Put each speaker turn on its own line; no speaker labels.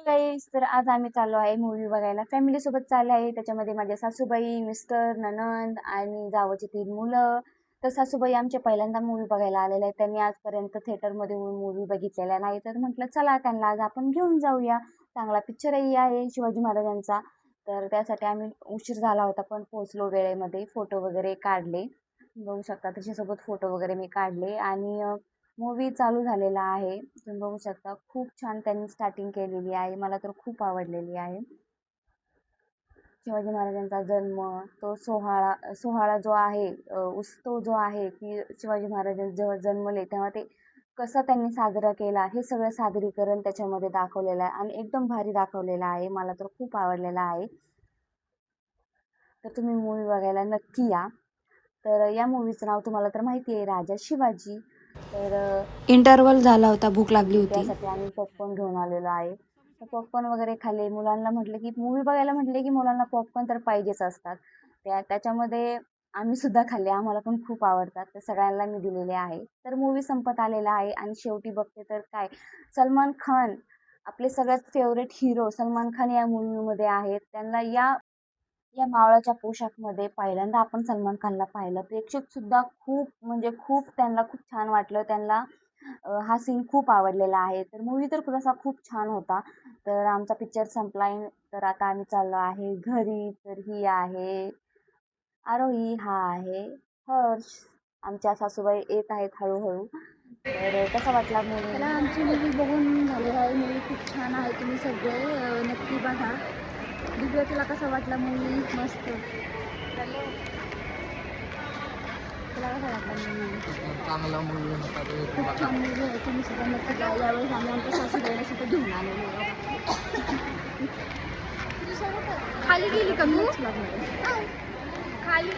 गाईस, तर आज आम्ही चाललो आहे मूव्ही बघायला. फॅमिली सोबत चालले आहे. त्याच्यामध्ये माझ्या सासूबाई, मिस्टर, नणंद आणि जावची 3 मुलं. तर सासूबाई आमच्या पहिल्यांदा मूव्ही बघायला आलेल्या आहेत. त्यांनी आजपर्यंत थिएटरमध्ये मूव्ही बघितलेला नाही. तर म्हटलं चला त्यांना आज आपण घेऊन जाऊया. चांगला पिक्चरही आहे शिवाजी महाराजांचा. तर त्यासाठी आम्ही उशीर झाला होता पण पोहोचलो वेळेमध्ये. फोटो वगैरे काढले. बघू शकता त्याच्यासोबत फोटो वगैरे मी काढले आणि मूव्ही चालू झालेला आहे. तुम्ही बघू शकता खूप छान त्यांनी स्टार्टिंग केलेली आहे. मला तर खूप आवडलेली आहे. शिवाजी महाराजांचा जन्म, तो सोहळा सोहळा जो आहे, उत्सव जो आहे की शिवाजी महाराज जेव्हा जन्मले तेव्हा ते कसं त्यांनी साजरा केला हे सगळं सादरीकरण त्याच्यामध्ये दाखवलेलं आहे आणि एकदम भारी दाखवलेलं आहे. मला तर खूप आवडलेला आहे. तर तुम्ही मूव्ही बघायला नक्की या. तर या मूव्हीचं नाव तुम्हाला तर माहिती आहे, राजा शिवाजी. तर
इंटरवल झाला होता, भूक लागली होती.
त्यासाठी आम्ही पॉपकॉर्न घेऊन आलेलो आहे. तर पॉपकॉर्न वगैरे खाल्ले. मुलांना म्हटलं की मूव्ही बघायला म्हटले की मुलांना पॉपकॉर्न तर पाहिजेच असतात. त्याच्यामध्ये आम्ही सुद्धा खाल्ले. आम्हाला पण खूप आवडतात. तर सगळ्यांना मी दिलेले आहे. तर मूव्ही संपत आलेला आहे आणि शेवटी बघते तर काय, सलमान खान, आपले सगळ्यात फेवरेट हिरो सलमान खान या मूव्हीमध्ये आहेत. त्यांना या मावळाच्या पोशाखमध्ये पहिल्यांदा आपण सलमान खानला पाहिलं. प्रेक्षकसुद्धा खूप म्हणजे खूप त्यांना खूप छान वाटलं. त्यांना हा सीन खूप आवडलेला आहे. तर मूव्ही तर तसा खूप छान होता. तर आमचा पिक्चर संपला आहे. तर आता आम्ही चाललो आहे घरी. तर ही आहे आरोही, हा आहे हर्ष. आमच्या सासूबाई येत आहेत हळूहळू. तर कसा वाटला
त्याला
मूव्ही?
आमची मूवी बघून झालेला आहे. मूवी खूप छान आहे. तुम्ही सगळे नक्की बघा. दिव्या, तुला कसा वाटला मूवी? मस्त. तुला कसा वाटला मूवी?
चांगला मूवी होता तो.
खूप छान मूवी आहे. तुम्ही सुद्धा नक्की जा. यावेळेस आम्ही आमच्या सासूबाईला सुद्धा घेऊन आलेलो आहे. खाली गेली का मी? खाली